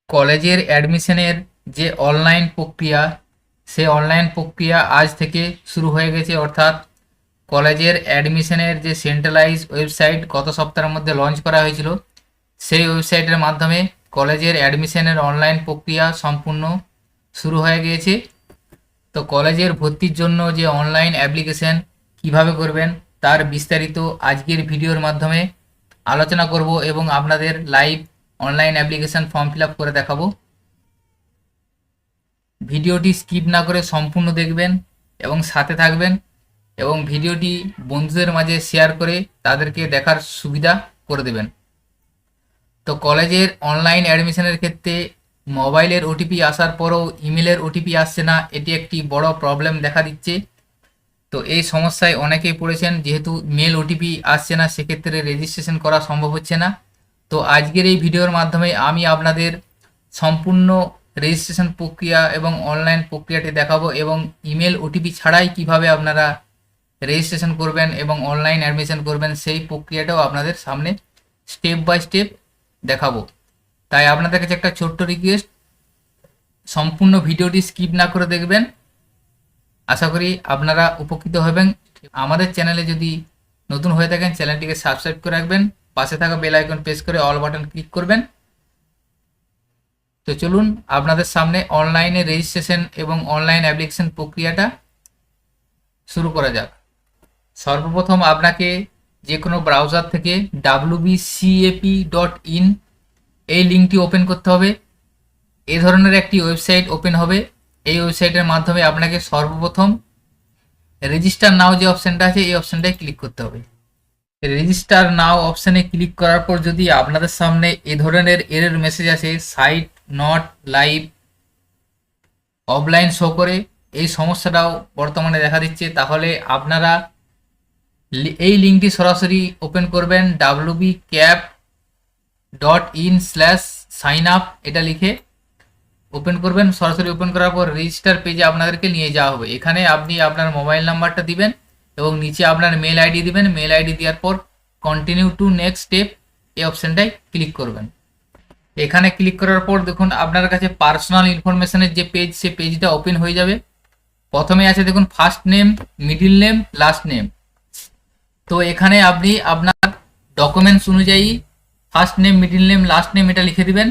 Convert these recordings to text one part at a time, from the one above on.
কলেজের অ্যাডমিশনের যে অনলাইন প্রক্রিয়া, সে অনলাইন প্রক্রিয়া আজ থেকে শুরু হয়ে গেছে। অর্থাৎ কলেজের অ্যাডমিশনের যে সেন্ট্রালাইজ ওয়েবসাইট গত সপ্তাহের মধ্যে লঞ্চ করা হয়েছিল, সেই ওয়েবসাইটের মাধ্যমে কলেজের অ্যাডমিশনের অনলাইন প্রক্রিয়া সম্পূর্ণ শুরু হয়ে গিয়েছে। তো কলেজের ভর্তির জন্য যে অনলাইন অ্যাপ্লিকেশন কিভাবে করবেন তার বিস্তারিত আজকের ভিডিওর মাধ্যমে আলোচনা করব এবং আপনাদের live online application form fill up করে দেখাবো। ভিডিওটি স্কিপ না করে সম্পূর্ণ দেখবেন এবং সাথে থাকবেন, এবং ভিডিওটি বন্ধুদের মাঝে শেয়ার করে তাদেরকে দেখার সুবিধা করে দেবেন। তো কলেজের অনলাইন অ্যাডমিশনের ক্ষেত্রে মোবাইলের ওটিপি আসার পরও ইমেলের ওটিপি আসছে না, এটি একটি বড় প্রবলেম দেখা দিচ্ছে। তো এই সমস্যায় অনেকেই পড়েছেন, যেহেতু মেল ওটিপি আসছে না সেক্ষেত্রে রেজিস্ট্রেশন করা সম্ভব হচ্ছে না। তো আজকের এই ভিডিওর মাধ্যমে আমি আপনাদের সম্পূর্ণ রেজিস্ট্রেশন প্রক্রিয়া এবং অনলাইন প্রক্রিয়াটি দেখাবো, এবং ইমেল ওটিপি ছাড়াই কিভাবে আপনারা রেজিস্ট্রেশন করবেন এবং অনলাইন অ্যাডমিশন করবেন সেই প্রক্রিয়াটাও আপনাদের সামনে স্টেপ বাই স্টেপ দেখাবো। তাই আপনাদের কাছে একটা ছোট্ট রিকোয়েস্ট, সম্পূর্ণ ভিডিওটি স্কিপ না করে দেখবেন। আশা করি আপনারা উপকৃত হবেন। আমাদের চ্যানেলে যদি নতুন হয়ে থাকেন চ্যানেলটিকে সাবস্ক্রাইব করে রাখবেন, পাশে থাকা বেল আইকন প্রেস করে অল বাটন ক্লিক করবেন। তো চলুন আপনাদের সামনে অনলাইনে রেজিস্ট্রেশন এবং অনলাইন অ্যাপ্লিকেশন প্রক্রিয়াটা শুরু করা যাক। সর্বপ্রথম আপনাকে যে কোনো ব্রাউজার থেকে wbcap.in এই লিঙ্কটি ওপেন করতে হবে। এই ধরনের একটি ওয়েবসাইট ওপেন হবে। এই ওয়েবসাইটের মাধ্যমে আপনাকে সর্বপ্রথম রেজিস্টার নাও যে অপশানটা আছে এই অপশানটায় ক্লিক করতে হবে। রেজিস্টার নাও অপশানে ক্লিক করার পর যদি আপনাদের সামনে এ ধরনের এরর মেসেজ আসে, site not live offline show করে, এই সমস্যাটাও বর্তমানে দেখা দিচ্ছে, তাহলে আপনারা এই লিঙ্কটি সরাসরি ওপেন করবেন। wbcap.in/signup এটা লিখে ওপেন করবেন। সরাসরি ওপেন করার পর রেজিস্টার পেজে আপনাদেরকে নিয়ে যাওয়া হবে। এখানে আপনি আপনার মোবাইল নাম্বারটা দিবেন এবং নিচে আপনার মেল আইডি দিবেন। মেল আইডি দেওয়ার পর কন্টিনিউ টু নেক্সট স্টেপ এই অপশানটায় ক্লিক করবেন। এখানে ক্লিক করার পর দেখুন আপনার কাছে পার্সোনাল ইনফরমেশনের যে পেজ, সে পেজটা ওপেন হয়ে যাবে। প্রথমে আছে দেখুন first name, middle name, last name. তো এখানে আপনি আপনার ডকুমেন্টস অনুযায়ী first name, middle name, last name এটা লিখে দিবেন।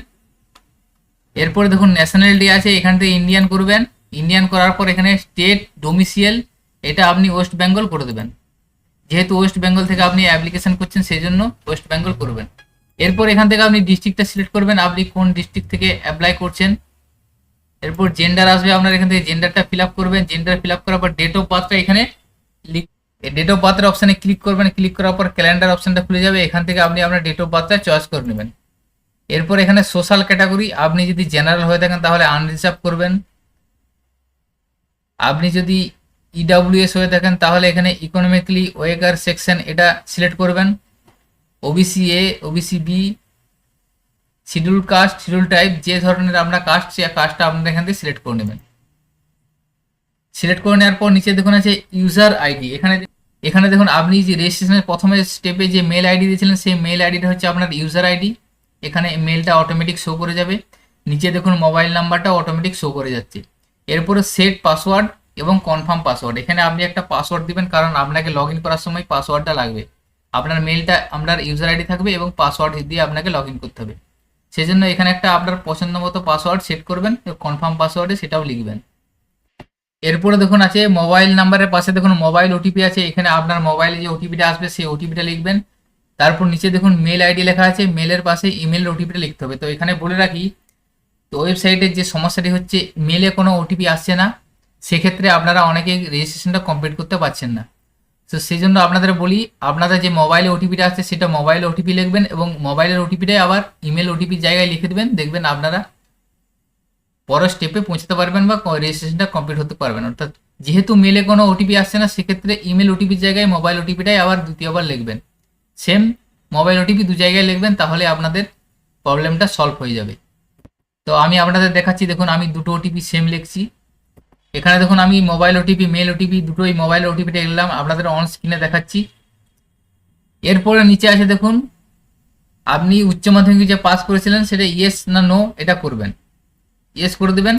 এরপরে দেখুন ন্যাশনালিটি আছে, এখান থেকে ইন্ডিয়ান করবেন। ইন্ডিয়ান করার পর এখানে স্টেট ডোমিসিয়াল এটা আপনি ওয়েস্ট বেঙ্গল করে দেবেন। যেহেতু ওয়েস্ট বেঙ্গল থেকে আপনি অ্যাপ্লিকেশন করছেন সেই জন্য ওয়েস্ট বেঙ্গল করবেন। এরপর এখান থেকে আপনি ডিস্ট্রিক্টটা সিলেক্ট করবেন, আপনি কোন ডিস্ট্রিক্ট থেকে অ্যাপ্লাই করছেন। এরপর জেন্ডার আসবে, আপনার এখান থেকে জেন্ডারটা ফিল আপ করবেন। জেন্ডার ফিল আপ করার পর ডেট অফ বার্থটা এখানে ডেট অফ বার্থের অপশানে ক্লিক করবেন। ক্লিক করার পর ক্যালেন্ডার অপশানটা খুলে যাবে, এখান থেকে আপনি আপনার ডেট অফ বার্থটা চয়েস করে নেবেন। এরপর এখানে সোশ্যাল ক্যাটাগরি, আপনি যদি জেনারেল হয়ে থাকেন তাহলে আনরিজার্ভ করবেন। আপনি যদি ইডাব্লিউএস হয়ে থাকেন তাহলে এখানে ইকোনমিক্যালি ওয়েকার সেকশন এটা সিলেক্ট করবেন। OBC A, OBC B, schedule caste, schedule type, যে ধরনের আপনার কাস্ট সে কাস্টটা আপনার এখান থেকে সিলেক্ট করে নেবেন। সিলেক্ট করে নেওয়ার পর নিচে দেখুন আছে ইউজার আইডি। এখানে দেখুন আপনি যে রেজিস্ট্রেশনের প্রথমে স্টেপে যে মেল আইডি দিয়েছিলেন সেই মেল আইডিটা হচ্ছে আপনার ইউজার আইডি। এখানে মেলটা অটোমেটিক শো করে যাবে। নিচে দেখুন মোবাইল নাম্বারটা অটোমেটিক শো করে যাচ্ছে। এরপরে সেট পাসওয়ার্ড এবং কনফার্ম পাসওয়ার্ড, এখানে আপনি একটা পাসওয়ার্ড দিবেন, কারণ আপনাকে লগ ইন করার সময় পাসওয়ার্ডটা লাগবে। আপনার মেলটা আপনার ইউজার আইডি থাকবে এবং পাসওয়ার্ড দিয়ে আপনাকে লগ ইন করতে হবে। সেই জন্য এখানে একটা আপনার পছন্দ মতো পাসওয়ার্ড সেট করবেন, কনফার্ম পাসওয়ার্ডে সেটাও লিখবেন। এরপরে দেখুন আছে মোবাইল নাম্বারের পাশে দেখুন মোবাইল ওটিপি আছে, এখানে আপনার মোবাইলে যে ওটিপিটা আসবে সেই ওটিপিটা লিখবেন। তারপর নিচে দেখুন মেল আইডি লেখা আছে, মেলের পাশে ইমেল ওটিপিটা লিখতে হবে। তো এখানে বলে রাখি, তো ওয়েবসাইটের যে সমস্যাটি হচ্ছে মেলে কোনো ওটিপি আসছে না, সেক্ষেত্রে আপনারা অনেকেই রেজিস্ট্রেশনটা কমপ্লিট করতে পারছেন না। তো সেই জন্য আপনাদের বলি, আপনাদের যে মোবাইলে ওটিপিটা আসছে সেটা মোবাইলে ওটিপি লিখবেন এবং মোবাইলের ওটিপিটাই আবার ইমেল ওটিপির জায়গায় লিখে দেবেন। দেখবেন আপনারা পরের স্টেপে পৌঁছতে পারবেন বা রেজিস্ট্রেশনটা কমপ্লিট হতে পারবেন। অর্থাৎ যেহেতু মেলে কোনো ওটিপি আসছে না, সেক্ষেত্রে ইমেল ওটিপির জায়গায় মোবাইল ওটিপিটাই আবার দ্বিতীয়বার লিখবেন। সেম মোবাইল ওটিপি দু জায়গায় লিখবেন, তাহলে আপনাদের প্রবলেমটা সলভ হয়ে যাবে। তো আমি আপনাদের দেখাচ্ছি, দেখুন আমি দুটো ওটিপি সেম লিখছি। এখানে দেখুন আমি মোবাইল ওটিপি, মেল ওটিপি দুটোই মোবাইল ওটিপিটা লিখলাম, আপনাদের অন স্ক্রিনে দেখাচ্ছি। এরপরে নিচে আছে দেখুন আপনি উচ্চ মাধ্যমিক যে পাস করেছিলেন সেটা ইয়েস না নো এটা করবেন, ইয়েস করে দেবেন।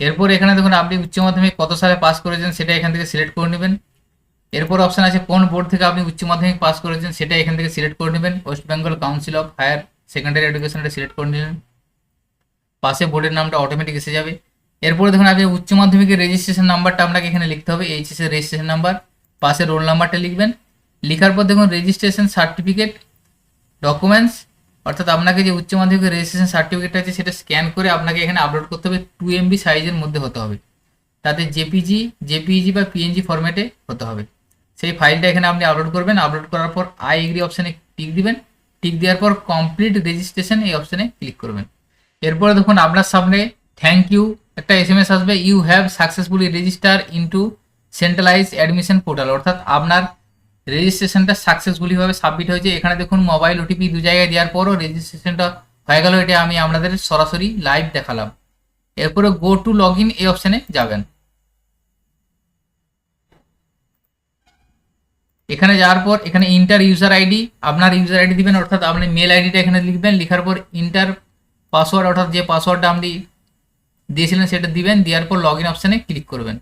এরপর এখানে দেখুন আপনি উচ্চ মাধ্যমিক কত সালে পাস করেছেন সেটা এখান থেকে সিলেক্ট করে নেবেন। এরপর অপশন আছে কোন বোর্ড থেকে আপনি উচ্চ মাধ্যমিক পাস করেছেন সেটা এখান থেকে সিলেক্ট করে নেবেন। West Bengal Council of Higher Secondary Education এটা সিলেক্ট করে নিলেন, পাশে বোর্ডের নামটা অটোমেটিক এসে যাবে। এরপরে দেখুন আপনি উচ্চ মাধ্যমিকের রেজিস্ট্রেশন নাম্বারটা আপনাকে এখানে লিখতে হবে, এইচএস এর রেজিস্ট্রেশন নাম্বার, পাশে রোল নাম্বারটা লিখবেন। লেখার পর দেখুন রেজিস্ট্রেশন সার্টিফিকেট ডকুমেন্টস, অর্থাৎ আপনাকে যে উচ্চ মাধ্যমিকের রেজিস্ট্রেশন সার্টিফিকেট আছে সেটা স্ক্যান করে আপনাকে এখানে আপলোড করতে হবে। 2 MB সাইজের মধ্যে হতে হবে, তাতে জেপিইজি বা পিএনজি ফরম্যাটে হতে হবে। সেই ফাইলটা এখানে আপনি আপলোড করবেন। আপলোড করার পর আই এগ্রি অপশানে টিক দিবেন। টিক দেওয়ার পর কমপ্লিট রেজিস্ট্রেশন এই অপশানে ক্লিক করবেন। এরপরে দেখুন আপনার সামনে থ্যাংক ইউ একটা SMS আসবে, you have successfully register into centralise admission portal, অর্থাৎ আপনার রেজিস্ট্রেশনটা সাকসেসফুলি ভাবে সাবমিট হয়েছে। এখানে দেখুন মোবাইল ওটিপি 2 জায়গায় দেওয়ার পরও রেজিস্ট্রেশনটা হয়ে গেল, এটা আমি আপনাদের সরাসরি লাইভ দেখালাম। এরপরে গো টু লগ ইন এই অপশানে যাবেন। এখানে যাওয়ার পর এখানে ইন্টার ইউজার আইডি, আপনার ইউজার আইডি দিবেন, অর্থাৎ আপনি মেল আইডিটা এখানে লিখবেন। লেখার পর ইন্টার পাসওয়ার্ড, অর্থাৎ যে পাসওয়ার্ডটা আপনি দিয়েছিলেন সেটা দিবেন। দেওয়ার পর লগ ইন অপশানে ক্লিক করবেন।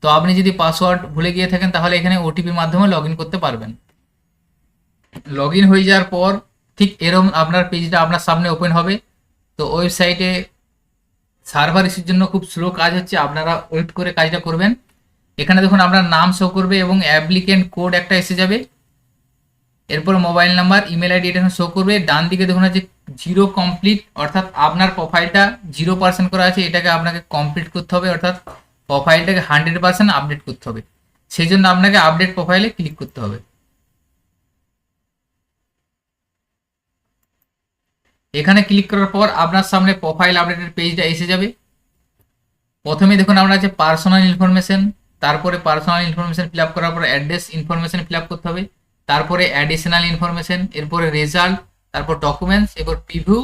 তো আপনি যদি পাসওয়ার্ড ভুলে গিয়ে থাকেন তাহলে এখানে ওটিপির মাধ্যমে লগ ইন করতে পারবেন। লগ ইন হয়ে যাওয়ার পর ঠিক এরকম আপনার পেজটা আপনার সামনে ওপেন হবে। তো ওয়েবসাইটে সার্ভার ইস্যুর জন্য খুব স্লো কাজ হচ্ছে, আপনারা ওয়েট করে কাজটা করবেন। এখানে দেখুন আপনার নাম শো করবে এবং অ্যাপ্লিকেন্ট কোড একটা এসে যাবে। এরপর মোবাইল নাম্বার, ইমেল আইডি এটা শো করবে। ডান দিকে দেখুন আছে 0 কমপ্লিট, অর্থাৎ আপনার প্রোফাইলটা 0% করা আছে, এটাকে আপনাকে কমপ্লিট করতে হবে, অর্থাৎ প্রোফাইলটাকে 100% আপডেট করতে হবে। সেই জন্য আপনাকে আপডেট প্রোফাইলে ক্লিক করতে হবে। এখানে ক্লিক করার পর আপনার সামনে প্রোফাইল আপডেটের পেজটা এসে যাবে। প্রথমে দেখুন আপনার আছে পার্সোনাল ইনফরমেশন, তারপরে পার্সোনাল ইনফরমেশন ফিল আপ করার পর অ্যাড্রেস ইনফরমেশন ফিল আপ করতে হবে, তারপরে অ্যাডিশনাল ইনফরমেশন, এরপরে রেজাল্ট, তারপর ডকুমেন্টস, এরপর প্রিভিউ।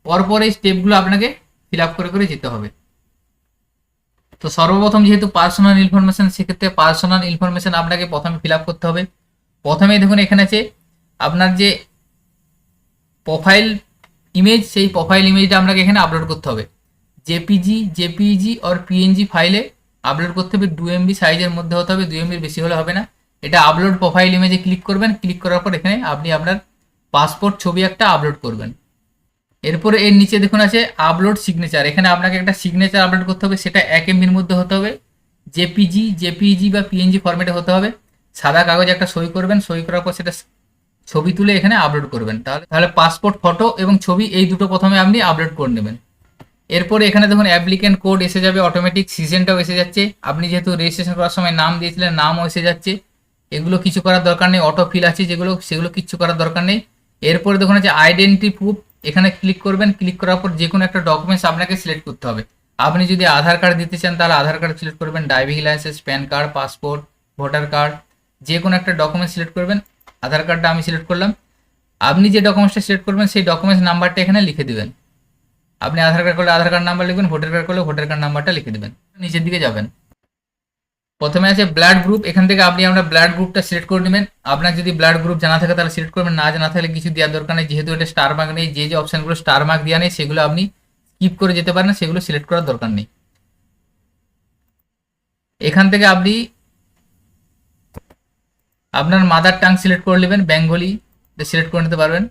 পরপর এই স্টেপগুলো আপনাকে ফিল আপ করে করে যেতে হবে। তো সর্বপ্রথম যেহেতু পার্সোনাল ইনফরমেশন, সেক্ষেত্রে পার্সোনাল ইনফরমেশন আপনাকে প্রথমে ফিল আপ করতে হবে। প্রথমে দেখুন এখানে আছে আপনার যে প্রোফাইল ইমেজ, সেই প্রোফাইল ইমেজটা আপনাকে এখানে আপলোড করতে হবে। জেপিইজি আর পিএনজি ফাইলে আপলোড করতে হবে। 2 MB সাইজের মধ্যে হতে হবে, 2 MB বেশি হলে হবে না। এটা আপলোড প্রোফাইল ইমেজে ক্লিক করবেন। ক্লিক করার পর এখানে আপনি আপনার পাসপোর্ট ছবি একটা আপলোড করবেন। এরপরে এর নিচে দেখুন আছে আপলোড সিগনেচার, এখানে আপনাকে একটা সিগনেচার আপলোড করতে হবে, সেটা 1 MBর মধ্যে হতে হবে। জেপিইজি বা পিএনজি ফরম্যাটে হতে হবে। সাদা কাগজে একটা সই করবেন, সই করার পর সেটা ছবি তুলে এখানে আপলোড করবেন। তাহলে পাসপোর্ট ফটো এবং ছবি এই দুটো প্রথমে আপনি আপলোড করে নেবেন। এরপরে এখানে দেখুন অ্যাপ্লিকেন্ট কোড এসে যাবে, অটোমেটিক সিজনটাও এসে যাচ্ছে। আপনি যেহেতু রেজিস্ট্রেশন করার সময় নাম দিয়েছিলেন, নামও এসে যাচ্ছে। এগুলো কিছু করার দরকার নেই, অটো ফিল আছে সেগুলো কিছু করার দরকার নেই। এরপরে দেখুন আছে আইডেন্টি প্রুফ, এখানে ক্লিক করবেন। ক্লিক করার পর যে কোনো একটা ডকুমেন্টস আপনাকে সিলেক্ট করতে হবে। আপনি যদি আধার কার্ড দিতে চান তাহলে আধার কার্ড সিলেক্ট করবেন, driving licence, pan card, passport, voter card, যে কোনো একটা ডকুমেন্ট সিলেক্ট করবেন। আধার কার্ডটা আমি সিলেক্ট করলাম। আপনি যে ডকুমেন্টসটা সিলেক্ট করবেন সেই ডকুমেন্টস নাম্বারটা এখানে লিখে দেবেন। আপনি আধার কার্ড করলে আধার কার্ড নাম্বার লিখবেন, ভোটার কার্ড করলে ভোটার কার্ড নাম্বারটা লিখে দেবেন। নিচের দিকে যাবেন, প্রথমে আছে ব্লাড গ্রুপ, এখান থেকে আপনি আপনার ব্লাড গ্রুপটা সিলেক্ট করে নেবেন। আপনার যদি ব্লাড গ্রুপ জানা থাকে তাহলে সিলেক্ট করবেন, না জানা থাকলে কিছু দেওয়ার দরকার নেই। যেহেতু এটা স্টার মার্ক নেই, যে অপশানগুলো স্টার মার্ক দেওয়া নেই সেগুলো আপনি স্কিপ করে যেতে পারেন, সেগুলো সিলেক্ট করার দরকার নেই। এখান থেকে আপনি আপনার মাদার টাং সিলেক্ট করে নেবেন, বেঙ্গলি সিলেক্ট করে নিতে পারবেন।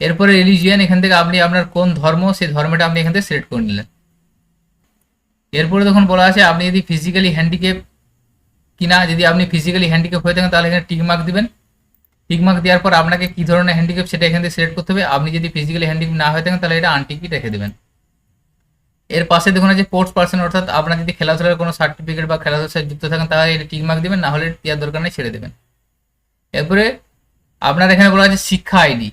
এরপরে রিলিজিয়ান, এখান থেকে আপনি আপনার কোন ধর্ম সেই ধর্মটা আপনি এখান থেকে সিলেক্ট করে নিলেন। এরপরে দেখুন বলা আছে আপনি যদি ফিজিক্যালি হ্যান্ডিক্যাপ কিনা, যদি আপনি ফিজিক্যালি হ্যান্ডিক্যাপ হয়ে থাকেন তাহলে এখানে টিক মার্ক দিবেন। টিক মার্ক দেওয়ার পর আপনাকে কী ধরনের হ্যান্ডিক্যাপ সেটা এখান থেকে সিলেক্ট করতে হবে। আপনি যদি ফিজিক্যালি হ্যান্ডিক্যাপ না হয়ে থাকেন তাহলে এটা আনটিকই রেখে দেবেন। এর পাশে দেখুন আছে স্পোর্টস পার্সন, অর্থাৎ আপনার যদি খেলাধুলার কোনো সার্টিফিকেট বা খেলাধুলার সাথে যুক্ত থাকেন তাহলে এটা টিক মার্ক দিবেন, না হলে দেওয়ার দরকার নেই, ছেড়ে দেবেন। এরপরে আপনার এখানে বলা আছে শিক্ষা আইডি,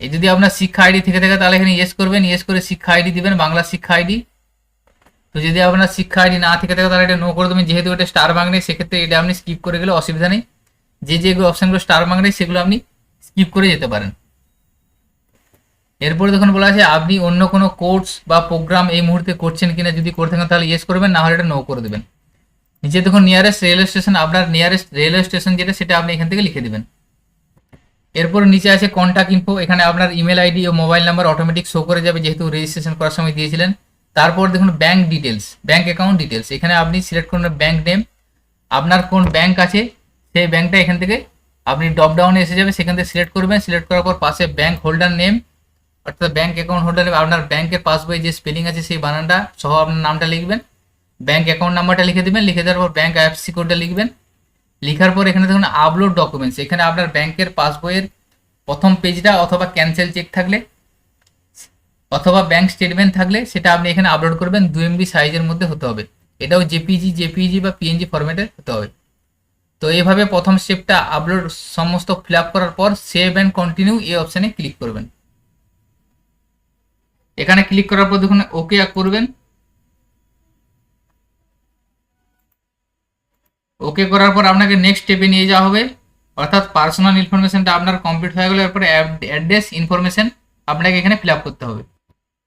এই যদি আপনার শিক্ষা আইডি থেকে থাকে তাহলে এখানে ইয়েস করবেন, ইয়েস করে শিক্ষা আইডি দিবেন, বাংলা শিক্ষা আইডি। তো যদি আপনার শিক্ষা আইডি না থেকে থাকে তাহলে এটা নো করে দেবেন। যেহেতু এটা স্টার মার্ক নেই সেক্ষেত্রে এটা আপনি স্কিপ করে গেলে অসুবিধা নেই। যেগুলো অপশানগুলো স্টার মার্ক নেই সেগুলো আপনি স্কিপ করে যেতে পারেন। এরপরে দেখুন বলা আছে আপনি অন্য কোনো কোর্স বা প্রোগ্রাম এই মুহূর্তে করছেন কিনা, যদি করে থাকেন তাহলে ইয়েস করবেন, না হলে এটা নো করে দেবেন। নিচে দেখুন নিয়ারেস্ট রেলওয়ে স্টেশন, আপনার নিয়ারেস্ট রেলওয়ে স্টেশন যেটা সেটা আপনি এখান থেকে লিখে দেবেন। এরপর নিচে আছে কন্ট্যাক্ট ইনফো, এখানে আপনার ইমেল আইডি ও মোবাইল নাম্বার অটোমেটিক শো করে যাবে যেহেতু রেজিস্ট্রেশন করার সময় দিয়েছিলেন। তারপর দেখুন bank details, bank account details, এখানে আপনি সিলেক্ট করুন ব্যাংক নেম, আপনার কোন ব্যাংক আছে সেই ব্যাংকটা এখান থেকে আপনি ড্রপ ডাউনে এসে যাবে, সেখান থেকে সিলেক্ট করবেন। সিলেক্ট করার পর পাশে ব্যাংক হোল্ডার নেম অর্থাৎ ব্যাংক অ্যাকাউন্ট হোল্ডার আপনার ব্যাংকের পাসবই যে স্পেলিং আছে সেই বানানটা সহ আপনার নামটা লিখবেন, ব্যাংক অ্যাকাউন্ট নাম্বারটা লিখে দেবেন, লিখে দেওয়ার পর ব্যাংক আইএফএসসি কোডটা লিখবেন। লিখার পর এখানে দেখুন আপলোড ডকুমেন্টস, এখানে আপনার ব্যাংকের পাসবইয়ের প্রথম পেজটা অথবা ক্যান্সেল চেক থাকলে অথবা ব্যাংক স্টেটমেন্ট থাকলে সেটা আপনি এখানে আপলোড করবেন, 2 MB সাইজের মধ্যে হতে হবে, এটাও জেপিজি বা পিএনজি ফরম্যাটে হতে হবে। তো এইভাবে প্রথম স্টেপটা আপলোড সমস্ত ফিল আপ করার পর সেভ অ্যান্ড কন্টিনিউ এই অপশানে ক্লিক করবেন। এখানে ক্লিক করার পর দেখুন ওকে করবেন। ওকে করার পর আপনাকে নেক্সট স্টেপে নিয়ে যাওয়া হবে, অর্থাৎ পার্সোনাল ইনফরমেশনটা আপনার কমপ্লিট হয়ে গেলে এরপরে অ্যাড্রেস ইনফরমেশন আপনাকে এখানে ফিল আপ করতে হবে।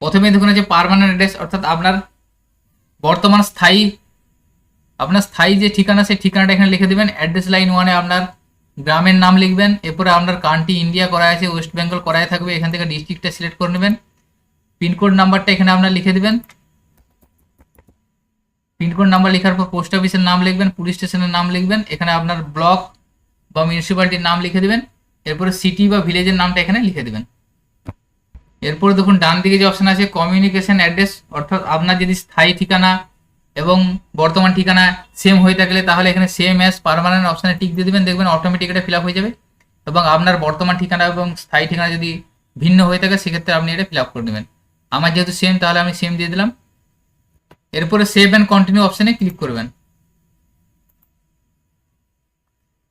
প্রথমে দেখুন যে পার্মানেন্ট অ্যাড্রেস অর্থাৎ আপনার বর্তমান আপনার স্থায়ী যে ঠিকানা সেই ঠিকানাটা এখানে লিখে দেবেন। অ্যাড্রেস লাইন 1-এ আপনার গ্রামের নাম লিখবেন, এরপরে আপনার কান্ট্রি ইন্ডিয়া করা আছে, ওয়েস্ট বেঙ্গল করাই থাকবে, এখান থেকে ডিস্ট্রিক্টটা সিলেক্ট করে নেবেন। পিনকোড নাম্বারটা এখানে আপনার লিখে দেবেন। পিনকোড নাম্বার লেখার পর পোস্ট অফিসের নাম লিখবেন, পুলিশ স্টেশনের নাম লিখবেন, এখানে আপনার ব্লক বা মিউনিসিপ্যালিটির নাম লিখে দেবেন, এরপরে সিটি বা ভিলেজের নামটা এখানে লিখে দেবেন। এরপরে দেখুন ডান দিকে যে অপশন আছে কমিউনিকেশন অ্যাড্রেস, অর্থাৎ আপনার যদি স্থায়ী ঠিকানা এবং বর্তমান ঠিকানা সেম হয়ে থাকলে তাহলে এখানে সেম অ্যাজ পার্মানেন্ট অপশানে টিক দিয়ে দেবেন, দেখবেন অটোমেটিক এটা ফিল আপ হয়ে যাবে। এবং আপনার বর্তমান ঠিকানা এবং স্থায়ী ঠিকানা যদি ভিন্ন হয়ে থাকে সেক্ষেত্রে আপনি এটা ফিল আপ করে নেবেন। আমার যেহেতু সেম তাহলে আমি সেম দিয়ে দিলাম। এরপরে সেভ অ্যান্ড কন্টিনিউ অপশানে ক্লিক করবেন,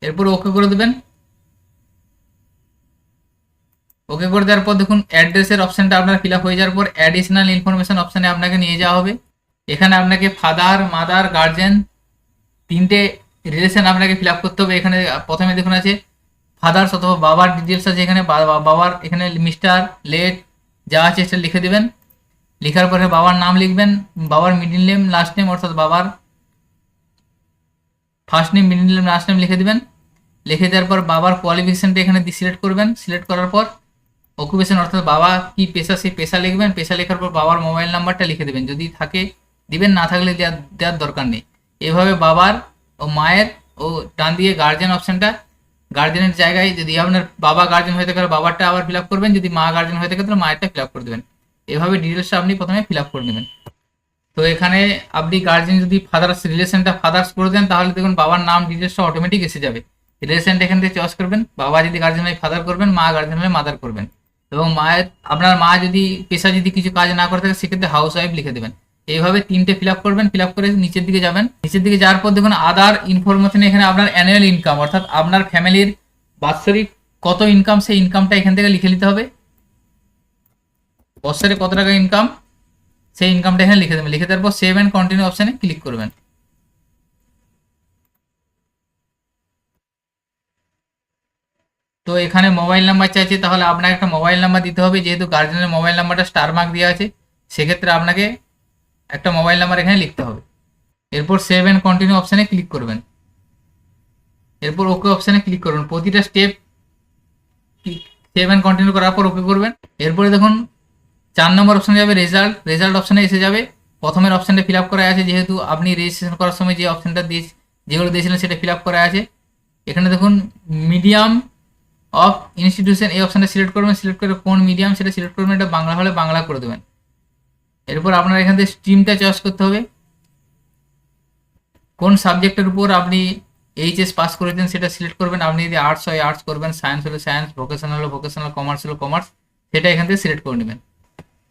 এরপরে ওকে করে দেবেন। ওকে করে দেওয়ার পর দেখুন অ্যাড্রেসের অপশানটা আপনার ফিল আপ হয়ে যাওয়ার পর অ্যাডিশনাল ইনফরমেশন অপশানে আপনাকে নিয়ে যাওয়া হবে। এখানে আপনাকে ফাদার, মাদার, গার্জেন তিনটে রিলেশন আপনাকে ফিল আপ করতে হবে। এখানে প্রথমে দেখুন আছে ফাদার্স অথবা বাবার ডিটেলস আছে, এখানে বাবার এখানে মিস্টার লেট যা আছে সেটা লিখে দেবেন। লেখার পরে বাবার নাম লিখবেন, বাবার মিডিল নেম লাস্ট নেম অর্থাৎ বাবার first name middle name last name লিখে দেবেন। লিখে দেওয়ার পর বাবার কোয়ালিফিকেশনটা এখানে সিলেক্ট করবেন। সিলেক্ট করার পর অকুপেশন অর্থাৎ বাবা কি পেশা সেই পেশা লিখবেন। পেশা লেখার পর বাবার মোবাইল নাম্বারটা লিখে দেবেন, যদি থাকে দিবেন, না থাকলে দেওয়ার দরকার নেই। এভাবে বাবার ও মায়ের ও ডান দিয়ে গার্জেন অপশনটা, গার্জেনের জায়গায় যদি আপনার বাবা গার্জেন হয়ে থাকে বাবারটা আবার ফিল আপ করবেন, যদি মা গার্জেন হয়ে থাকে তাহলে মায়েরটা ফিল আপ করে দেবেন। এভাবে ডিটেলসটা আপনি প্রথমে ফিল আপ করে নেবেন। তো এখানে আপনি গার্জেন যদি ফাদার্স রিলেশনটা ফাদার্স করে দেন তাহলে দেখুন বাবার নাম ডিটেলসটা অটোমেটিক এসে যাবে। রিলেশনটা এখান থেকে চয়েস করবেন, বাবা যদি গার্জেন হয় ফাদার করবেন, মা গার্জেন হলে মাদার করবেন। এবং মায়ের আপনার মা যদি পেশা যদি কিছু কাজ না করে থাকে সেক্ষেত্রে হাউস ওয়াইফ লিখে দেবেন। এইভাবে তিনটে ফিল আপ করবেন। ফিল আপ করে নিচের দিকে যাবেন, নিচের দিকে যাওয়ার পর দেখুন আদার ইনফরমেশন, এখানে আপনার অ্যানুয়াল ইনকাম অর্থাৎ আপনার ফ্যামিলির বাৎসরিক কত ইনকাম সেই ইনকামটা এখান থেকে লিখে নিতে হবে। বছরে কত টাকা ইনকাম সেই ইনকামটা এখানে লিখে দেবেন। লিখে দেওয়ার পর সেভ অ্যান্ড কন্টিনিউ অপশানে ক্লিক করবেন। তো এখানে মোবাইল নাম্বার চাইছে, তাহলে আপনাকে একটা মোবাইল নাম্বার দিতে হবে, যেহেতু গার্জেনের মোবাইল নাম্বারটা স্টার মার্ক দেওয়া আছে সেক্ষেত্রে আপনাকে একটা মোবাইল নাম্বার এখানে লিখতে হবে। এরপর সেভ অ্যান্ড কন্টিনিউ অপশানে ক্লিক করবেন, এরপর ওকে অপশানে ক্লিক করবেন। প্রতিটা স্টেপ সেভ অ্যান্ড কন্টিনিউ করার পর ওকে করবেন। এরপরে দেখুন 4 নম্বর অপশানে যাবে রেজাল্ট, রেজাল্ট অপশানে এসে যাবে। প্রথমের অপশানটা ফিল আপ করা আছে, যেহেতু আপনি রেজিস্ট্রেশন করার সময় যে অপশানটা যেগুলো দিয়েছিলেন সেটা ফিল আপ করা আছে। এখানে দেখুন মিডিয়াম অফ ইনস্টিটিউশন এই অপশানটা সিলেক্ট করবেন। সিলেক্ট করে কোন মিডিয়াম সেটা সিলেক্ট করবেন, এটা বাংলা হলে বাংলা করে দেবেন। এরপর আপনার এখান থেকে স্ট্রিমটা চয়েস করতে হবে, কোন সাবজেক্টের উপর আপনি এইচএস পাস করেছেন সেটা সিলেক্ট করবেন। আপনি যদি আর্টস হয় আর্টস করবেন, সায়েন্স হলে সায়েন্স, ভোকেশনাল হলে ভোকেশনাল, কমার্স হলে কমার্স, সেটা এখান থেকে সিলেক্ট করে নেবেন।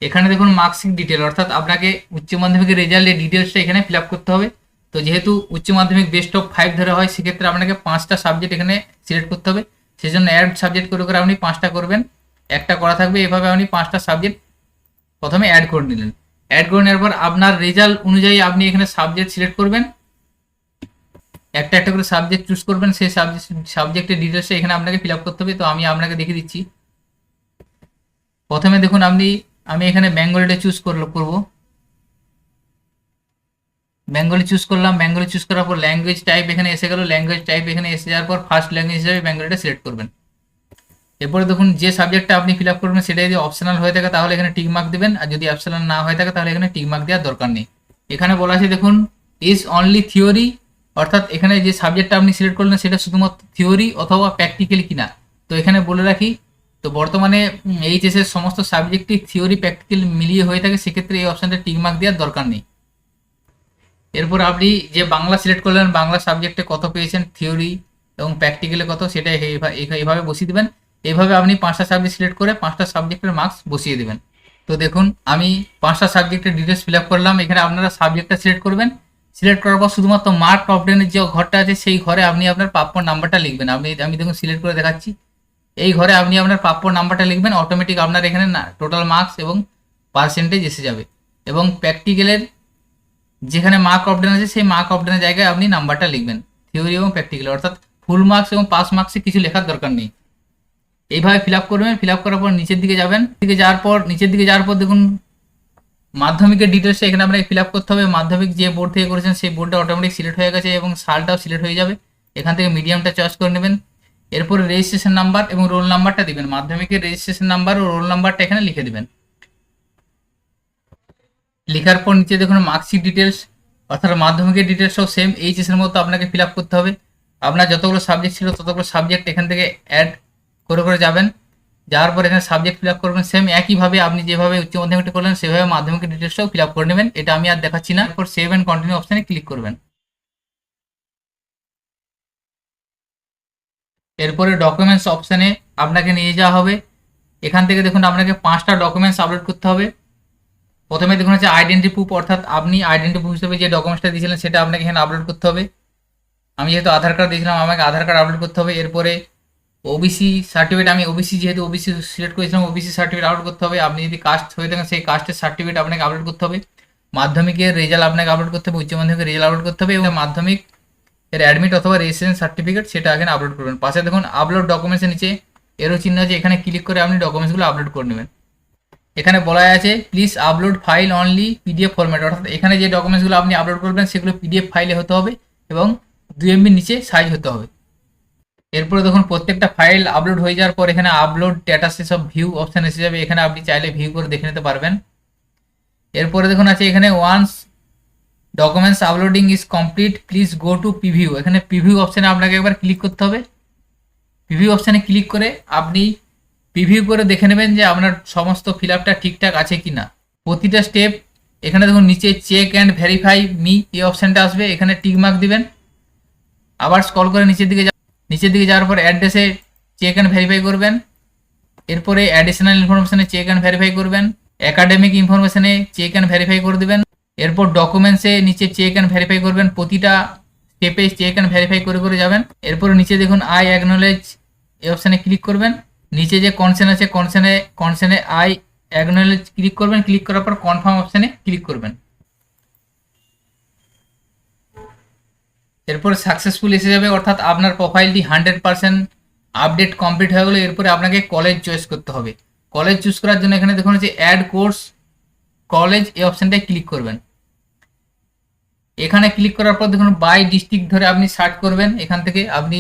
এখানে দেখুন মার্কশিট ডিটেল অর্থাৎ আপনাকে উচ্চ মাধ্যমিকের রেজাল্টের ডিটেলসটা এখানে ফিল আপ করতে হবে। তো যেহেতু উচ্চ মাধ্যমিক বেস্ট অফ 5 ধরে হয় সেক্ষেত্রে আপনাকে 5টা সাবজেক্ট এখানে সিলেক্ট করতে হবে। সেই জন্য অ্যাড সাবজেক্ট করে করে আপনি 5টা করবেন, একটা করা থাকবে। এভাবে আপনি 5টা সাবজেক্ট প্রথমে অ্যাড করে নিলেন। অ্যাড করে নেওয়ার পর আপনার রেজাল্ট অনুযায়ী আপনি এখানে সাবজেক্ট সিলেক্ট করবেন, একটা একটা করে সাবজেক্ট চুজ করবেন। সেই সাবজেক্টের ডিটেলসটা এখানে আপনাকে ফিল আপ করতে হবে। তো আমি আপনাকে দেখিয়ে দিচ্ছি। প্রথমে দেখুন আমি এখানে বেঙ্গলিটা চুজ করব, বেঙ্গলি চুজ করলাম। বেঙ্গলি চুজ করার পর ল্যাঙ্গুয়েজ টাইপ এখানে এসে গেল, ল্যাঙ্গুয়েজ টাইপ এখানে এসে যাওয়ার পর ফার্স্ট ল্যাঙ্গুয়েজ হিসেবে বেঙ্গলিটা সিলেক্ট করবেন। এরপরে দেখুন যে সাবজেক্টটা আপনি ফিল আপ করবেন সেটা যদি অপশনাল হয়ে থাকে তাহলে এখানে টিক মার্ক দেবেন, আর যদি অপশনাল না হয়ে থাকে তাহলে এখানে টিক মার্ক দেওয়ার দরকার নেই। এখানে বলা আছে দেখুন ইজ অনলি থিওরি, অর্থাৎ এখানে যে সাবজেক্টটা আপনি সিলেক্ট করলেন সেটা শুধুমাত্র থিওরি অথবা প্র্যাকটিক্যালি কিনা। তো এখানে বলে রাখি, তো বর্তমানে এইচএস এর সমস্ত সাবজেক্টই থিওরি প্র্যাকটিক্যাল মিলিয়ে হয়ে থাকে, সেক্ষেত্রে এই অপশানটা টিক মার্ক দেওয়ার দরকার নেই। এরপর আপনি যে বাংলা সিলেক্ট করলেন, বাংলা সাবজেক্টে কত পেয়েছেন থিওরি এবং প্র্যাকটিক্যালে কত, সেটা এইভাবে বসিয়ে দেবেন। এইভাবে আপনি 5টা সাবজেক্ট সিলেক্ট করে 5টা সাবজেক্টের মার্কস বসিয়ে দেবেন। তো দেখুন আমি 5টা সাবজেক্টের ডিটেলস ফিল আপ করলাম। এখানে আপনারা সাবজেক্টটা সিলেক্ট করবেন, সিলেক্ট করার পর শুধুমাত্র মার্ক টপ টেনের যে ঘরটা আছে সেই ঘরে আপনি আপনার প্রাপ্য নাম্বারটা লিখবেন। আমি দেখুন সিলেক্ট করে দেখাচ্ছি, এই ঘরে আপনি আপনার প্রাপ্য নাম্বারটা লিখবেন, অটোমেটিক আপনার এখানে টোটাল মার্কস এবং পার্সেন্টেজ এসে যাবে। এবং প্র্যাকটিক্যালের যেখানে মার্ক অপডেন আছে সেই মার্ক অপডেনের জায়গায় আপনি নাম্বারটা লিখবেন, থিওরি এবং প্র্যাকটিক্যাল, অর্থাৎ ফুল মার্কস এবং পাস মার্কসে কিছু লেখার দরকার নেই। এইভাবে ফিল আপ করবেন। ফিল আপ করার পর নিচের দিকে যাবেন, নিচের দিকে যাওয়ার পর দেখুন মাধ্যমিকের ডিটেলসটা এখানে আপনাকে ফিল আপ করতে হবে। মাধ্যমিক যে বোর্ড থেকে করেছেন সেই বোর্ডটা অটোমেটিক সিলেক্ট হয়ে গেছে এবং সালটাও সিলেক্ট হয়ে যাবে। এখান থেকে মিডিয়ামটা চয়েস করে নেবেন। এরপরে রেজিস্ট্রেশন নাম্বার এবং রোল নাম্বারটা দিবেন, মাধ্যমিকের রেজিস্ট্রেশন নাম্বার ও রোল নাম্বারটা এখানে লিখে দিবেন। লেখার পর নিচে দেখুন মার্কশিট ডিটেলস, অর্থাৎ মাধ্যমিকের ডিটেলসও সেম এইচএস এর মতো আপনাকে ফিল আপ করতে হবে। আপনার যতগুলো সাবজেক্ট ছিল ততগুলো সাবজেক্ট এখান থেকে অ্যাড করে করে যাবেন। যাওয়ার পর এখানে সাবজেক্ট ফিল আপ করবেন সেম একইভাবে আপনি যেভাবে উচ্চ মাধ্যমিকটা করলেন সেভাবে মাধ্যমিকের ডিটেলসটাও ফিল আপ করে নেবেন। এটা আমি আর দেখাচ্ছি না। এরপর সেভ অ্যান্ড কন্টিনিউ অপশানে ক্লিক করবেন। এরপরে ডকুমেন্টস অপশানে আপনাকে নিয়ে যাওয়া হবে। এখান থেকে দেখুন আপনাকে 5টা ডকুমেন্টস আপলোড করতে হবে। প্রথমে দেখুন হচ্ছে আইডেন্টি প্রুফ, অর্থাৎ আপনি আইডেন্টি প্রুফ হিসেবে যে ডকুমেন্টসটা দিয়েছিলেন সেটা আপনাকে এখানে আপলোড করতে হবে। আমি যেহেতু আধার কার্ড দিয়েছিলাম আমাকে আধার কার্ড আপলোড করতে হবে। এরপরে ওবিসি সার্টিফিকেট, আমি ওবিসি যেহেতু ওবিসি সিলেক্ট করেছিলাম ওবিসি সার্টিফিকেট আপলোড করতে হবে। আপনি যদি কাস্ট হয়ে থাকেন সেই কাস্টের সার্টিফিকেট আপনাকে আপলোড করতে হবে। মাধ্যমিকের রেজাল্ট আপনাকে আপলোড করতে হবে, উচ্চ মাধ্যমিকের রেজাল্ট আপলোড করতে হবে এবং মাধ্যমিক এর অ্যাডমিট অথবা রেজিস্ট্রেশন সার্টিফিকেট সেটা এখানে আপলোড করবেন। পাশে দেখুন আপলোড ডকুমেন্টসের নিচে এরো চিহ্ন আছে, এখানে ক্লিক করে আপনি ডকুমেন্টসগুলো আপলোড করে নেবেন। এখানে বলা আছে please upload file only PDF format, অর্থাৎ এখানে যে ডকুমেন্টসগুলো আপনি আপলোড করবেন সেগুলো পিডিএফ ফাইলে হতে হবে এবং 2 MB নিচে সাইজ হতে হবে। এরপরে দেখুন প্রত্যেকটা ফাইল আপলোড হয়ে যাওয়ার পর এখানে আপলোড স্ট্যাটাসে সব ভিউ অপশান এসে যাবে, এখানে আপনি চাইলে ভিউ করে দেখে নিতে পারবেন। এরপরে দেখুন আছে এখানে once documents uploading is complete please go to preview, এখানে প্রিভিউ অপশানে আপনাকে একবার ক্লিক করতে হবে। প্রিভিউ অপশানে ক্লিক করে আপনি প্রিভিউ করে দেখে নেবেন যে আপনার সমস্ত ফিল আপটা ঠিকঠাক আছে কি না। প্রতিটা স্টেপ এখানে দেখুন নিচে চেক অ্যান্ড ভেরিফাই মি এই অপশানটা আসবে, এখানে টিক মার্ক দিবেন। আবার স্ক্রল করে নিচের দিকে যাওয়ার পর অ্যাড্রেসে চেক অ্যান্ড ভেরিফাই করবেন। এরপরে অ্যাডিশনাল ইনফরমেশনে চেক অ্যান্ড ভেরিফাই করবেন। একাডেমিক ইনফরমেশনে চেক অ্যান্ড ভেরিফাই করে দেবেন। এরপর ডকুমেন্টসে নিচে চেক অ্যান্ড ভেরিফাই করবেন, প্রতিটা স্টেপে চেক অ্যান্ড ভেরিফাই করে করে যাবেন। এরপরে নিচে দেখুন আই অ্যাকনোলেজ এই অপশানে ক্লিক করবেন। নিচে যে কনসেন আছে কনসেনে আই অ্যাকনোলেজ ক্লিক করবেন। ক্লিক করার পর কনফার্ম অপশানে ক্লিক করবেন। এরপরে সাকসেসফুল এসে যাবে, অর্থাৎ আপনার প্রোফাইলটি 100% আপডেট কমপ্লিট হয়ে গেলো। এরপরে আপনাকে কলেজ চয়েস করতে হবে। কলেজ চুজ করার জন্য এখানে দেখুন হচ্ছে অ্যাড কোর্স কলেজ এই অপশানটায় ক্লিক করবেন। এখানে ক্লিক করার পর দেখুন বাই ডিস্ট্রিক্ট ধরে আপনি সার্চ করবেন। এখান থেকে আপনি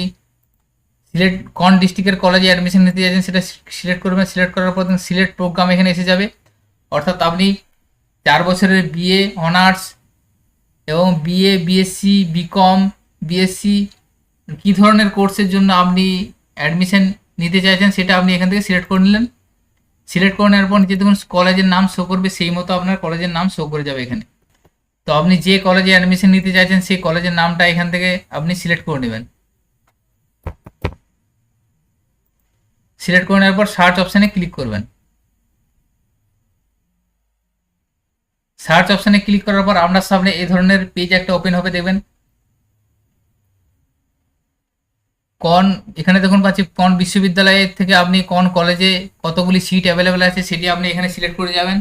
সিলেক্ট কোন ডিস্ট্রিক্টের কলেজে অ্যাডমিশন নিতে চাইছেন সেটা সিলেক্ট করবেন। সিলেক্ট করার পর সিলেক্ট প্রোগ্রাম এখানে এসে যাবে, অর্থাৎ আপনি 4 বছরের বিএ অনার্স এবং বিএ বিএসসি বিকম বিএসসি কী ধরনের কোর্সের জন্য আপনি অ্যাডমিশন নিতে চাইছেন সেটা আপনি এখান থেকে সিলেক্ট করে নিলেন। সিলেক্ট করে নেওয়ার পর নিচে দেখুন কলেজের নাম শো করবে, সেই মতো আপনার কলেজের নাম শো করে যাবে এখানে। তো আপনি যে কলেজে অ্যাডমিশন নিতে চাইছেন সেই কলেজের নামটা এখান থেকে আপনি সিলেক্ট করে নেবেন। সিলেক্ট করে নেওয়ার পর সার্চ অপশানে ক্লিক করবেন। সার্চ অপশানে ক্লিক করার পর আপনার সামনে এই ধরনের পেজ একটা ওপেন হবে, দেখবেন এখানে দেখুন পাচ্ছি কোন বিশ্ববিদ্যালয় থেকে আপনি কোন কলেজে কতগুলি সিট অ্যাভেলেবেল আছে সেটি আপনি এখানে সিলেক্ট করে যাবেন।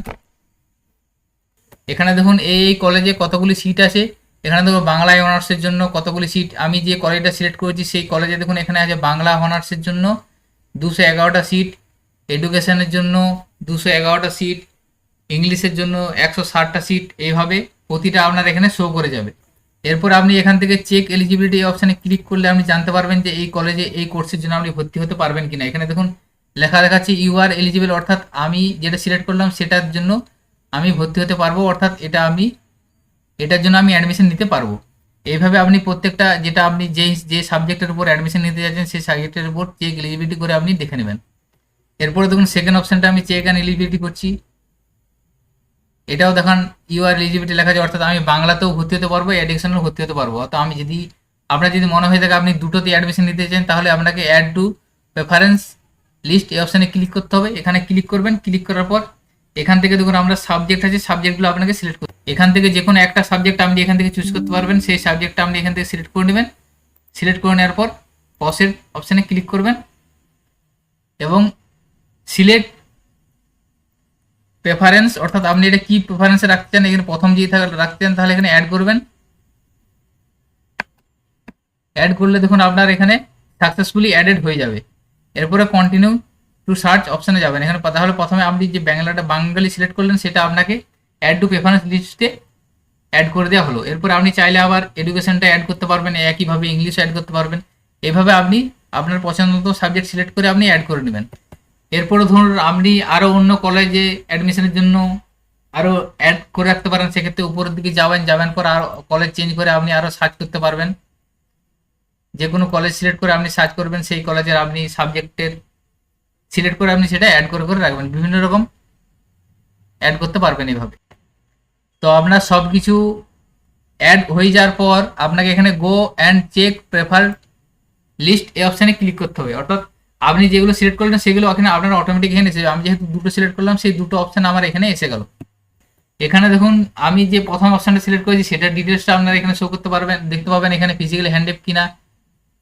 এখানে দেখুন এই কলেজে কতগুলি সিট আছে, এখানে দেখুন বাংলায় অনার্সের জন্য কতগুলি সিট। আমি যে কলেজটা সিলেক্ট করেছি সেই কলেজে দেখুন এখানে আছে বাংলা অনার্সের জন্য 211টা সিট, এডুকেশনের জন্য 211টা সিট, ইংলিশের জন্য 160টা সিট, এইভাবে প্রতিটা আপনার এখানে শো করে যাবে। এরপর আপনি এখান থেকে চেক এলিজিবিলিটি অপশানে ক্লিক করলে আপনি জানতে পারবেন যে এই কলেজে এই কোর্সের জন্য আপনি ভর্তি হতে পারবেন কিনা। এখানে দেখুন লেখা দেখাচ্ছে ইউ আর এলিজিবল, অর্থাৎ আমি যেটা সিলেক্ট করলাম সেটার জন্য আমি ভর্তি হতে পারবো, অর্থাৎ এটার জন্য আমি অ্যাডমিশন নিতে পারবো। এইভাবে আপনি প্রত্যেকটা যেটা আপনি যে সাবজেক্টের উপর অ্যাডমিশন নিতে যাচ্ছেন সেই সাবজেক্টের উপর চেক এলিজিবিলিটি করে আপনি দেখে নেবেন। এরপরে দেখুন সেকেন্ড অপশনটা আমি চেক অ্যান্ড এলিজিবিলিটি করছি। এটাও দেখান ইউ আর এলিজিবিলিটি লেখা আছে, অর্থাৎ আমি বাংলাতেও ভর্তি হতে পারবো, এডুকেশনেও ভর্তি হতে পারবো। অর্থাৎ আমি যদি আপনার যদি মনে হয়ে থাকে আপনি দুটোতে অ্যাডমিশন নিতে চান, তাহলে আপনাকে অ্যাড টু প্রেফারেন্স লিস্ট এই অপশানে ক্লিক করতে হবে। এখানে ক্লিক করবেন, ক্লিক করার পর এখান থেকে দেখুন আমরা সাবজেক্ট আছে, সাবজেক্টগুলো আপনাকে সিলেক্ট করতে, এখান থেকে যে কোনো একটা সাবজেক্ট আপনি এখান থেকে চুজ করতে পারবেন, সেই সাবজেক্টটা আপনি এখান থেকে সিলেক্ট করে নেবেন। সিলেক্ট করে নেওয়ার পর পসের অপশানে ক্লিক করবেন এবং সিলেক্ট প্রেফারেন্স, অর্থাৎ আপনি এটা কি প্রেফারেন্সে রাখতে চান, এখানে প্রথম যদি রাখতে চান তাহলে এখানে অ্যাড করবেন। অ্যাড করলে দেখুন আপনার এখানে সাকসেসফুলি অ্যাডেড হয়ে যাবে। এরপরে কন্টিনিউ টু সার্চ অপশানে যাবেন। এখানে তাহলে প্রথমে আপনি যে বাঙালি সিলেক্ট করলেন সেটা আপনাকে অ্যাড টু প্রেফারেন্স লিস্টে অ্যাড করে দেওয়া হলো। এরপর আপনি চাইলে আবার এডুকেশনটা অ্যাড করতে পারবেন, একইভাবে ইংলিশ অ্যাড করতে পারবেন। এইভাবে আপনি আপনার পছন্দ মতো সাবজেক্ট সিলেক্ট করে আপনি অ্যাড করে নেবেন। এরপরে ধরুন আপনি আরও অন্য কলেজে অ্যাডমিশনের জন্য আরও অ্যাড করে রাখতে পারেন, সেক্ষেত্রে উপরের দিকে যাবেন পর আর কলেজ চেঞ্জ করে আপনি আরও সার্চ করতে পারবেন। যে কোনো কলেজ সিলেক্ট করে আপনি সার্চ করবেন, সেই কলেজের আপনি সাবজেক্টের সিলেক্ট করে আপনি সেটা অ্যাড করে করে রাখবেন, বিভিন্ন রকম অ্যাড করতে পারবেন এইভাবে। তো আপনার সব কিছু অ্যাড হয়ে যাওয়ার পর আপনাকে এখানে go and check prefer list এই অপশানে ক্লিক করতে হবে, অর্থাৎ আপনি যেগুলো সিলেক্ট করলেন সেগুলো এখানে আপনার অটোমেটিক এখানে এসে যাবে। আমি যেহেতু দুটো সিলেক্ট করলাম সেই দুটো অপশান আমার এখানে এসে গেল। এখানে দেখুন আমি যে প্রথম অপশানটা সিলেক্ট করেছি সেটার ডিটেলসটা আপনারা এখানে শো করতে পারবেন, দেখতে পাবেন এখানে ফিজিক্যালি হ্যান্ডিপ কিনা,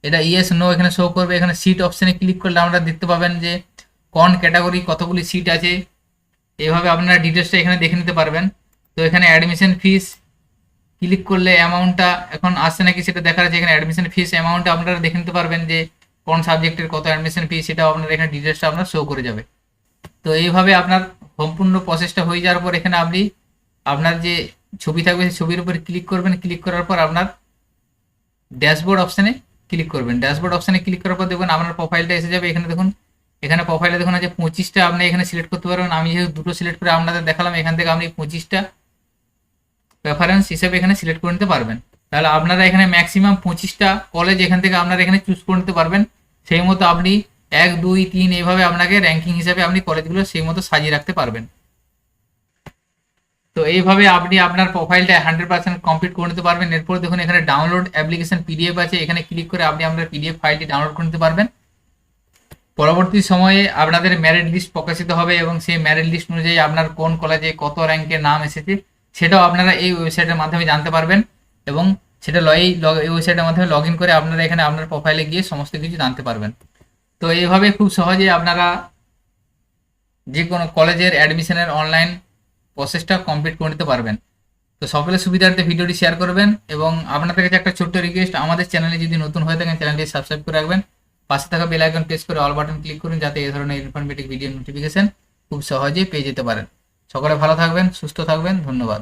এটা ইয়েস নো এখানে শো করবে। এখানে সিট অপশানে ক্লিক করলে আমরা দেখতে পাবেন যে কোন ক্যাটাগরি কতগুলি সিট আছে, এইভাবে আপনারা ডিটেলসটা এখানে দেখে নিতে পারবেন। তো এখানে অ্যাডমিশন ফিস ক্লিক করলে অ্যামাউন্টটা এখন আসছে নাকি সেটা দেখা যাচ্ছে। এখানে অ্যাডমিশন ফিস অ্যামাউন্টটা আপনারা দেখে নিতে পারবেন যে কোন সাবজেক্টের কত অ্যাডমিশন ফি, সেটাও আপনার এখানে ডিটেলসটা আপনার শো করে যাবে। তো এইভাবে আপনার সম্পূর্ণ প্রসেসটা হয়ে যাওয়ার পর এখানে আপনি আপনার যে ছবি থাকবে সেই ছবির উপরে ক্লিক করবেন। ক্লিক করার পর আপনার ড্যাশবোর্ড অপশানে ক্লিক করবেন। ড্যাশবোর্ড অপশানে ক্লিক করার পর দেখুন আপনার প্রোফাইলটা এসে যাবে। এখানে দেখুন এখানে প্রোফাইলে দেখুন আছে 25টা আপনি এখানে সিলেক্ট করতে পারবেন। আমি যেহেতু দুটো সিলেক্ট করে আপনাদের দেখালাম, এখান থেকে আপনি 25টা প্রেফারেন্স হিসেবে এখানে সিলেক্ট করে নিতে পারবেন। তাহলে আপনারা এখানে ম্যাক্সিমাম 25টা কলেজ এখান থেকে আপনারা এখানে চুজ করে নিতে পারবেন। সেই মতো আপনি 1, 2, 3 এইভাবে আপনাকে র্যাঙ্কিং হিসাবে আপনি কলেজগুলো সেই মতো সাজিয়ে রাখতে পারবেন। তো এইভাবে আপনি আপনার প্রোফাইলটা 100% কমপ্লিট করে নিতে পারবেন। এরপর দেখুন এখানে ডাউনলোড অ্যাপ্লিকেশন পিডিএফ আছে, এখানে ক্লিক করে আপনি আপনার পিডিএফ ফাইলটি ডাউনলোড করে নিতে পারবেন। পরবর্তী সময়ে আপনাদের মেরিট লিস্ট প্রকাশিত হবে এবং সেই মেরিট লিস্ট অনুযায়ী আপনার কোন কলেজে কত র্যাঙ্কের নাম এসেছে সেটাও আপনারা এই ওয়েবসাইটের মাধ্যমে জানতে পারবেন এবং সেটা এই ওয়েবসাইটের মাধ্যমে লগ ইন করে আপনারা এখানে আপনার প্রোফাইলে গিয়ে সমস্ত কিছু জানতে পারবেন। তো এইভাবে খুব সহজে আপনারা যে কোনো কলেজের অ্যাডমিশনের অনলাইন প্রসেসটা কমপ্লিট করে নিতে পারবেন। তো সকলের সুবিধার্থে ভিডিওটি শেয়ার করবেন এবং আপনাদের কাছে একটা ছোট্ট রিকোয়েস্ট, আমাদের চ্যানেলে যদি নতুন হয়ে থাকেন চ্যানেলটি সাবস্ক্রাইব করে রাখবেন, পাশে থাকা বেল আইকন প্রেস করে অল বাটন ক্লিক করুন যাতে এই ধরনের ইনফরমেটিভ ভিডিও নোটিফিকেশন খুব সহজেই পেয়ে যেতে পারেন। সকলে ভালো থাকবেন, সুস্থ থাকবেন, ধন্যবাদ।